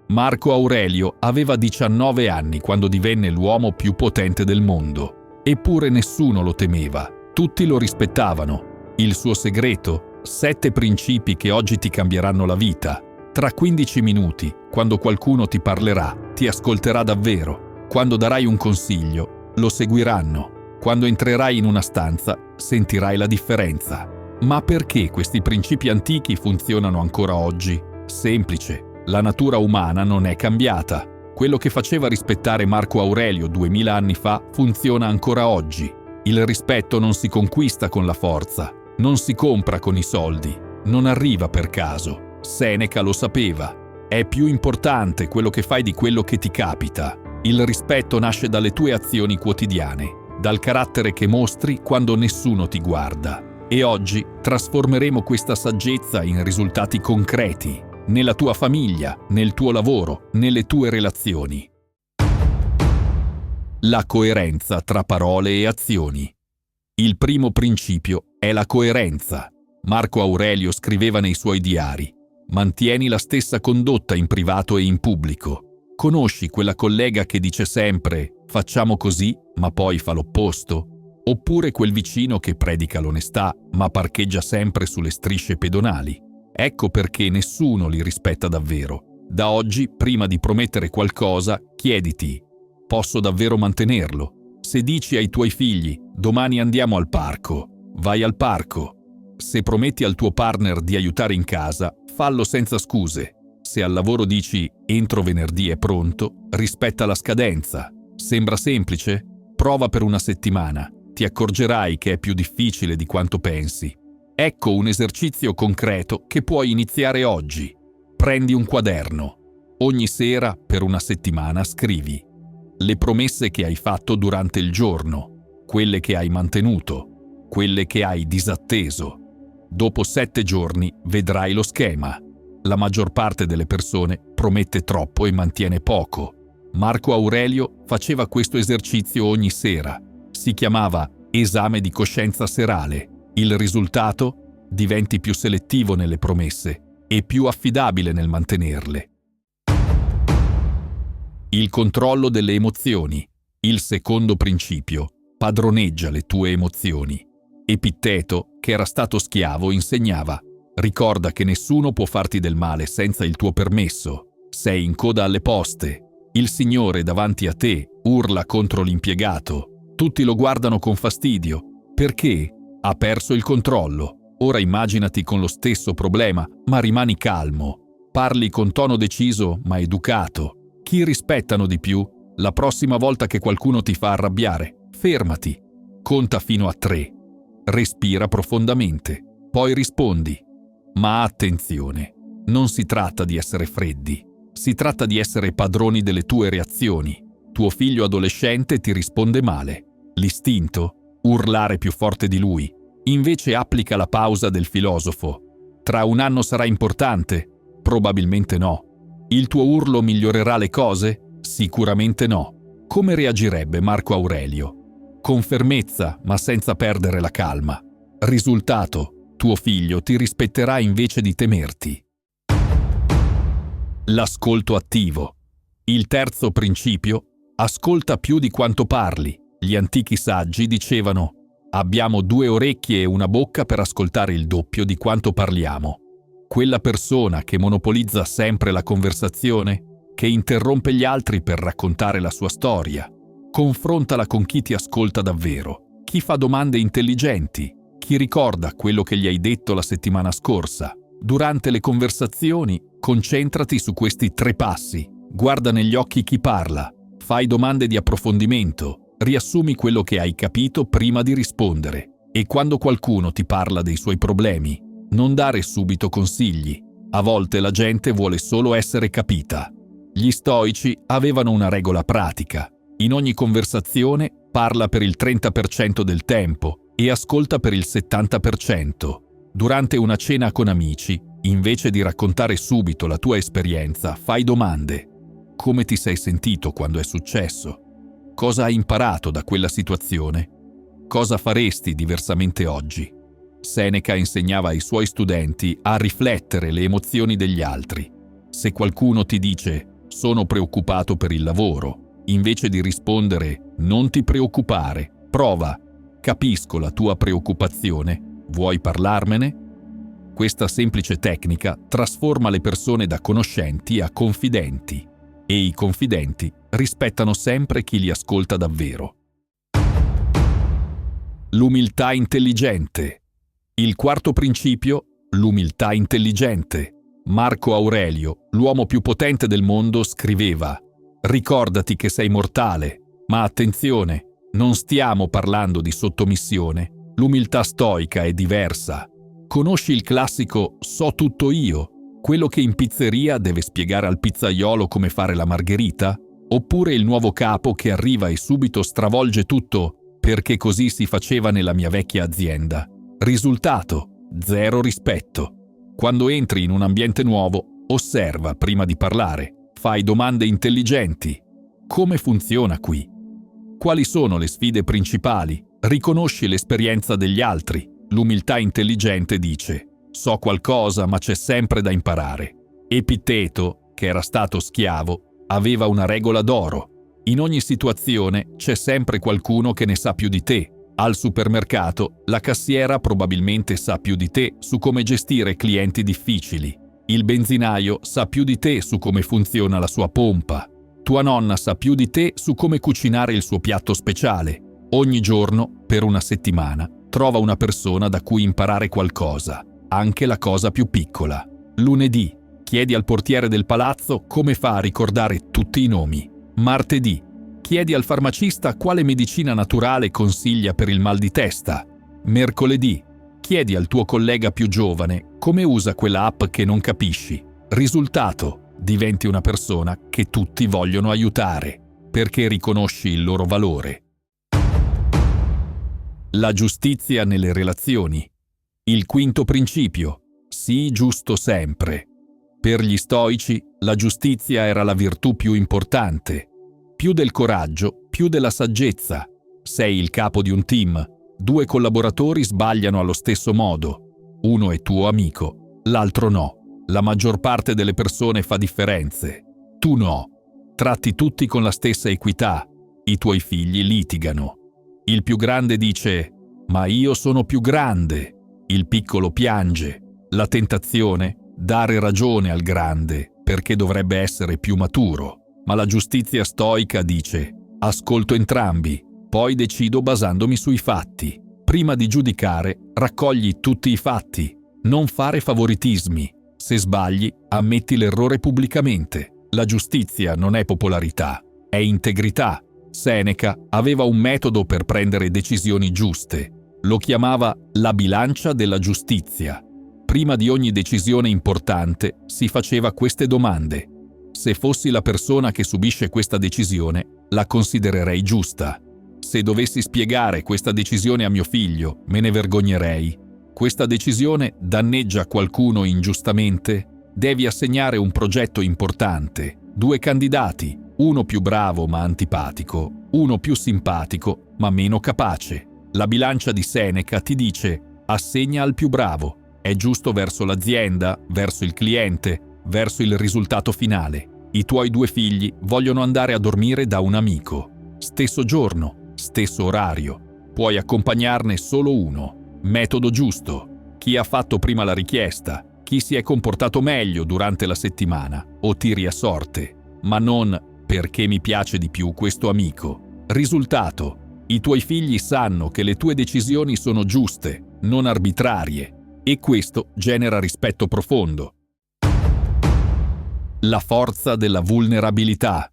Marco Aurelio aveva 19 anni quando divenne l'uomo più potente del mondo. Eppure nessuno lo temeva, tutti lo rispettavano. Il suo segreto? 7 principi che oggi ti cambieranno la vita. Tra 15 minuti, quando qualcuno ti parlerà, ti ascolterà davvero. Quando darai un consiglio, lo seguiranno. Quando entrerai in una stanza, sentirai la differenza. Ma perché questi principi antichi funzionano ancora oggi? Semplice, la natura umana non è cambiata. Quello che faceva rispettare Marco Aurelio 2000 anni fa funziona ancora oggi. Il rispetto non si conquista con la forza, non si compra con i soldi, non arriva per caso. Seneca lo sapeva. È più importante quello che fai di quello che ti capita. Il rispetto nasce dalle tue azioni quotidiane, dal carattere che mostri quando nessuno ti guarda. E oggi trasformeremo questa saggezza in risultati concreti, nella tua famiglia, nel tuo lavoro, nelle tue relazioni. La coerenza tra parole e azioni. Il primo principio è la coerenza. Marco Aurelio scriveva nei suoi diari: mantieni la stessa condotta in privato e in pubblico. Conosci quella collega che dice sempre «facciamo così», ma poi fa l'opposto? Oppure quel vicino che predica l'onestà, ma parcheggia sempre sulle strisce pedonali? Ecco perché nessuno li rispetta davvero. Da oggi, prima di promettere qualcosa, chiediti: posso davvero mantenerlo? Se dici ai tuoi figli «domani andiamo al parco», vai al parco. Se prometti al tuo partner di aiutare in casa, fallo senza scuse. Se al lavoro dici «entro venerdì è pronto», rispetta la scadenza. Sembra semplice? Prova per una settimana. Ti accorgerai che è più difficile di quanto pensi. Ecco un esercizio concreto che puoi iniziare oggi. Prendi un quaderno. Ogni sera, per una settimana, scrivi le promesse che hai fatto durante il giorno, quelle che hai mantenuto, quelle che hai disatteso. Dopo 7 giorni vedrai lo schema. La maggior parte delle persone promette troppo e mantiene poco. Marco Aurelio faceva questo esercizio ogni sera. Si chiamava esame di coscienza serale. Il risultato? Diventi più selettivo nelle promesse e più affidabile nel mantenerle. Il controllo delle emozioni. Il secondo principio: padroneggia le tue emozioni. Epitteto, che era stato schiavo, insegnava: ricorda che nessuno può farti del male senza il tuo permesso. Sei in coda alle poste. Il Signore davanti a te urla contro l'impiegato. Tutti lo guardano con fastidio. Perché? Ha perso il controllo. Ora immaginati con lo stesso problema, ma rimani calmo. Parli con tono deciso, ma educato. Chi rispettano di più? La prossima volta che qualcuno ti fa arrabbiare, fermati. Conta fino a 3. Respira profondamente. Poi rispondi. Ma attenzione, non si tratta di essere freddi. Si tratta di essere padroni delle tue reazioni. Tuo figlio adolescente ti risponde male. L'istinto? Urlare più forte di lui. Invece applica la pausa del filosofo. Tra un anno sarà importante? Probabilmente no. Il tuo urlo migliorerà le cose? Sicuramente no. Come reagirebbe Marco Aurelio? Con fermezza, ma senza perdere la calma. Risultato: tuo figlio ti rispetterà invece di temerti. L'ascolto attivo. Il terzo principio: ascolta più di quanto parli. Gli antichi saggi dicevano: abbiamo 2 orecchie e una bocca per ascoltare il doppio di quanto parliamo. Quella persona che monopolizza sempre la conversazione, che interrompe gli altri per raccontare la sua storia. Confrontala con chi ti ascolta davvero, chi fa domande intelligenti, chi ricorda quello che gli hai detto la settimana scorsa. Durante le conversazioni, concentrati su questi 3 passi. Guarda negli occhi chi parla, fai domande di approfondimento, riassumi quello che hai capito prima di rispondere. E quando qualcuno ti parla dei suoi problemi, non dare subito consigli. A volte la gente vuole solo essere capita. Gli stoici avevano una regola pratica. In ogni conversazione parla per il 30% del tempo e ascolta per il 70%. Durante una cena con amici, invece di raccontare subito la tua esperienza, fai domande. Come ti sei sentito quando è successo? Cosa hai imparato da quella situazione? Cosa faresti diversamente oggi? Seneca insegnava ai suoi studenti a riflettere le emozioni degli altri. Se qualcuno ti dice sono preoccupato per il lavoro, invece di rispondere non ti preoccupare, prova, capisco la tua preoccupazione, vuoi parlarmene? Questa semplice tecnica trasforma le persone da conoscenti a confidenti e i confidenti rispettano sempre chi li ascolta davvero. L'umiltà intelligente. Il quarto principio, l'umiltà intelligente. Marco Aurelio, l'uomo più potente del mondo, scriveva: «Ricordati che sei mortale, ma attenzione, non stiamo parlando di sottomissione. L'umiltà stoica è diversa. Conosci il classico "so tutto io", quello che in pizzeria deve spiegare al pizzaiolo come fare la margherita? Oppure il nuovo capo che arriva e subito stravolge tutto perché così si faceva nella mia vecchia azienda. Risultato: zero rispetto. Quando entri in un ambiente nuovo, osserva prima di parlare, fai domande intelligenti. Come funziona qui? Quali sono le sfide principali? Riconosci l'esperienza degli altri. L'umiltà intelligente dice: so qualcosa, ma c'è sempre da imparare. Epiteto, che era stato schiavo, aveva una regola d'oro. In ogni situazione c'è sempre qualcuno che ne sa più di te. Al supermercato, la cassiera probabilmente sa più di te su come gestire clienti difficili. Il benzinaio sa più di te su come funziona la sua pompa. Tua nonna sa più di te su come cucinare il suo piatto speciale. Ogni giorno, per una settimana, trova una persona da cui imparare qualcosa, anche la cosa più piccola. Lunedì, chiedi al portiere del palazzo come fa a ricordare tutti i nomi. Martedì, chiedi al farmacista quale medicina naturale consiglia per il mal di testa. Mercoledì, chiedi al tuo collega più giovane come usa quella app che non capisci. Risultato: diventi una persona che tutti vogliono aiutare, perché riconosci il loro valore. La giustizia nelle relazioni. Il quinto principio: sii giusto sempre. Per gli stoici, la giustizia era la virtù più importante. Più del coraggio, più della saggezza. Sei il capo di un team. 2 collaboratori sbagliano allo stesso modo. Uno è tuo amico, l'altro no. La maggior parte delle persone fa differenze. Tu no. Tratti tutti con la stessa equità. I tuoi figli litigano. Il più grande dice: «Ma io sono più grande». Il piccolo piange. La tentazione: dare ragione al grande, perché dovrebbe essere più maturo. Ma la giustizia stoica dice: ascolto entrambi, poi decido basandomi sui fatti. Prima di giudicare, raccogli tutti i fatti. Non fare favoritismi. Se sbagli, ammetti l'errore pubblicamente. La giustizia non è popolarità, è integrità. Seneca aveva un metodo per prendere decisioni giuste. Lo chiamava la bilancia della giustizia. Prima di ogni decisione importante si faceva queste domande. Se fossi la persona che subisce questa decisione, la considererei giusta. Se dovessi spiegare questa decisione a mio figlio, me ne vergognerei. Questa decisione danneggia qualcuno ingiustamente? Devi assegnare un progetto importante. 2 candidati, uno più bravo ma antipatico, uno più simpatico ma meno capace. La bilancia di Seneca ti dice: assegna al più bravo. È giusto verso l'azienda, verso il cliente, verso il risultato finale. I tuoi 2 figli vogliono andare a dormire da un amico. Stesso giorno, stesso orario. Puoi accompagnarne solo uno. Metodo giusto. Chi ha fatto prima la richiesta, chi si è comportato meglio durante la settimana, o tiri a sorte. Ma non perché mi piace di più questo amico. Risultato: i tuoi figli sanno che le tue decisioni sono giuste, non arbitrarie, e questo genera rispetto profondo. La forza della vulnerabilità.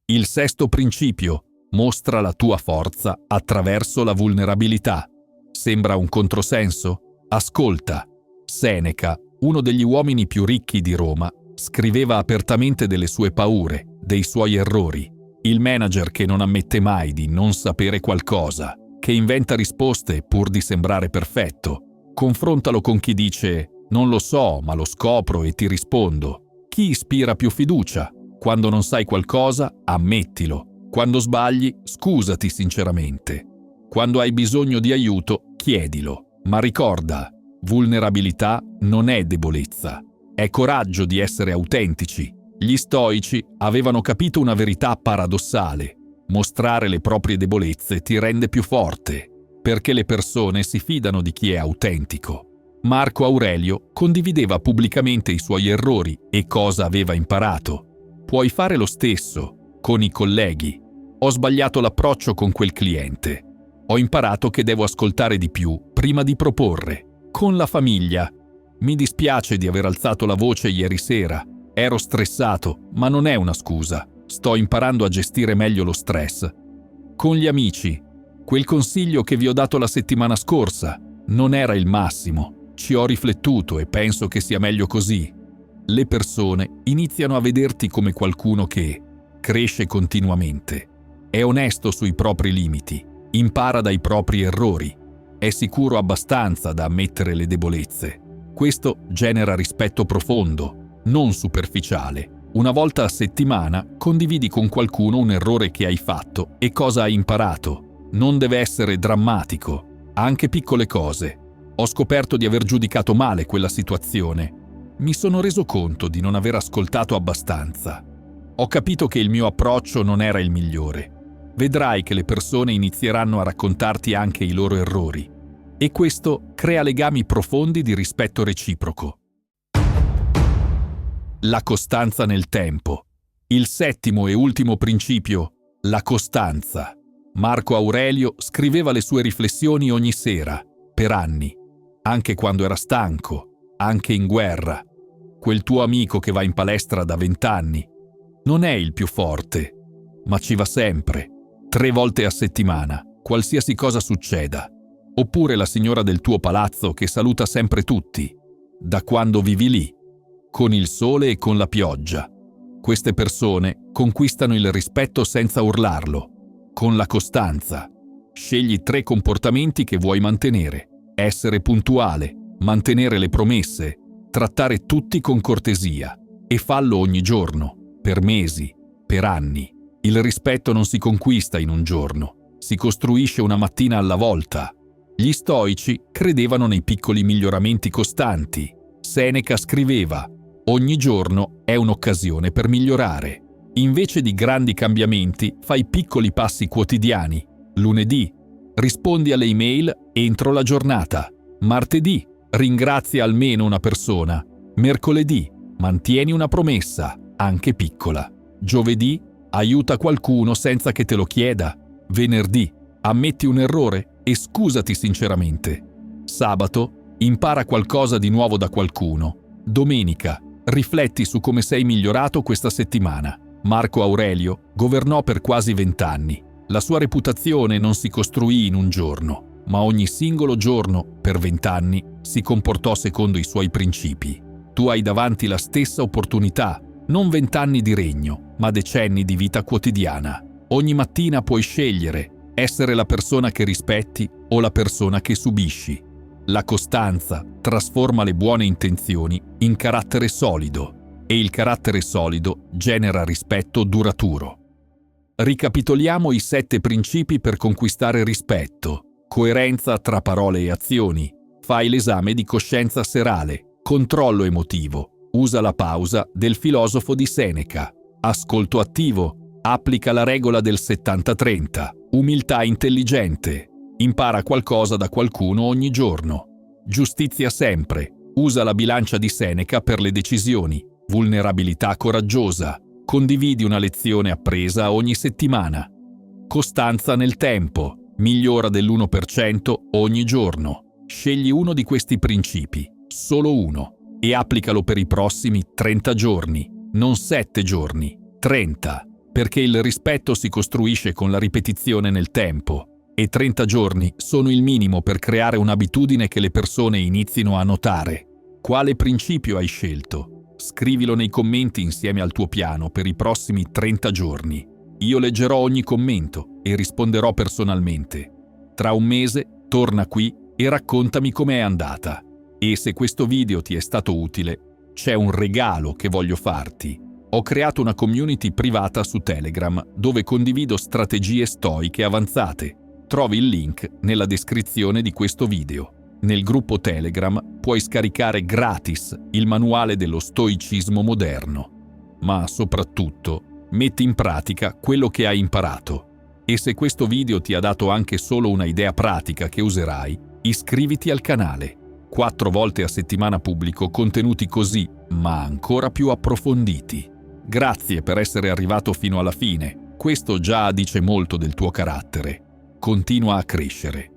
Il sesto principio: mostra la tua forza attraverso la vulnerabilità. Sembra un controsenso? Ascolta. Seneca, uno degli uomini più ricchi di Roma, scriveva apertamente delle sue paure, dei suoi errori. Il manager che non ammette mai di non sapere qualcosa, che inventa risposte pur di sembrare perfetto. Confrontalo con chi dice: non lo so, ma lo scopro e ti rispondo. Chi ispira più fiducia? Quando non sai qualcosa, ammettilo. Quando sbagli, scusati sinceramente. Quando hai bisogno di aiuto, chiedilo. Ma ricorda, vulnerabilità non è debolezza. È coraggio di essere autentici. Gli stoici avevano capito una verità paradossale. Mostrare le proprie debolezze ti rende più forte, perché le persone si fidano di chi è autentico. Marco Aurelio condivideva pubblicamente i suoi errori e cosa aveva imparato. Puoi fare lo stesso con i colleghi. Ho sbagliato l'approccio con quel cliente. Ho imparato che devo ascoltare di più prima di proporre. Con la famiglia. Mi dispiace di aver alzato la voce ieri sera. Ero stressato, ma non è una scusa. Sto imparando a gestire meglio lo stress. Con gli amici. Quel consiglio che vi ho dato la settimana scorsa non era il massimo. Ci ho riflettuto e penso che sia meglio così. Le persone iniziano a vederti come qualcuno che cresce continuamente. È onesto sui propri limiti. Impara dai propri errori. È sicuro abbastanza da ammettere le debolezze. Questo genera rispetto profondo, non superficiale. Una volta a settimana condividi con qualcuno un errore che hai fatto e cosa hai imparato. Non deve essere drammatico, anche piccole cose. Ho scoperto di aver giudicato male quella situazione. Mi sono reso conto di non aver ascoltato abbastanza. Ho capito che il mio approccio non era il migliore. Vedrai che le persone inizieranno a raccontarti anche i loro errori. E questo crea legami profondi di rispetto reciproco. La costanza nel tempo. Il settimo e ultimo principio, la costanza. Marco Aurelio scriveva le sue riflessioni ogni sera, per anni, anche quando era stanco, anche in guerra. Quel tuo amico che va in palestra da 20 anni non è il più forte, ma ci va sempre, 3 volte a settimana, qualsiasi cosa succeda. Oppure la signora del tuo palazzo che saluta sempre tutti, da quando vivi lì, con il sole e con la pioggia. Queste persone conquistano il rispetto senza urlarlo, con la costanza. Scegli 3 comportamenti che vuoi mantenere. Essere puntuale, mantenere le promesse, trattare tutti con cortesia e fallo ogni giorno, per mesi, per anni. Il rispetto non si conquista in un giorno, si costruisce una mattina alla volta. Gli stoici credevano nei piccoli miglioramenti costanti. Seneca scriveva: ogni giorno è un'occasione per migliorare. Invece di grandi cambiamenti, fai piccoli passi quotidiani. Lunedì, rispondi alle email entro la giornata. Martedì, ringrazia almeno una persona. Mercoledì, mantieni una promessa, anche piccola. Giovedì, aiuta qualcuno senza che te lo chieda. Venerdì, ammetti un errore e scusati sinceramente. Sabato, impara qualcosa di nuovo da qualcuno. Domenica, rifletti su come sei migliorato questa settimana. Marco Aurelio governò per quasi 20 anni. La sua reputazione non si costruì in un giorno, ma ogni singolo giorno, per 20 anni, si comportò secondo i suoi principi. Tu hai davanti la stessa opportunità, non 20 anni di regno, ma decenni di vita quotidiana. Ogni mattina puoi scegliere essere la persona che rispetti o la persona che subisci. La costanza trasforma le buone intenzioni in carattere solido e il carattere solido genera rispetto duraturo. Ricapitoliamo i 7 principi per conquistare rispetto. Coerenza tra parole e azioni. Fai l'esame di coscienza serale. Controllo emotivo. Usa la pausa del filosofo di Seneca. Ascolto attivo. Applica la regola del 70-30. Umiltà intelligente. Impara qualcosa da qualcuno ogni giorno. Giustizia sempre. Usa la bilancia di Seneca per le decisioni. Vulnerabilità coraggiosa. Condividi una lezione appresa ogni settimana. Costanza nel tempo. Migliora dell'1% ogni giorno. Scegli uno di questi principi, solo uno, e applicalo per i prossimi 30 giorni, non 7 giorni, 30, perché il rispetto si costruisce con la ripetizione nel tempo, e 30 giorni sono il minimo per creare un'abitudine che le persone inizino a notare. Quale principio hai scelto? Scrivilo nei commenti insieme al tuo piano per i prossimi 30 giorni. Io leggerò ogni commento e risponderò personalmente. Tra un mese torna qui e raccontami com'è andata. E se questo video ti è stato utile, c'è un regalo che voglio farti. Ho creato una community privata su Telegram dove condivido strategie stoiche avanzate. Trovi il link nella descrizione di questo video. Nel gruppo Telegram puoi scaricare gratis il manuale dello stoicismo moderno. ma soprattutto metti in pratica quello che hai imparato. E se questo video ti ha dato anche solo una idea pratica che userai, iscriviti al canale. 4 volte a settimana pubblico contenuti così, ma ancora più approfonditi. Grazie per essere arrivato fino alla fine. Questo già dice molto del tuo carattere. Continua a crescere.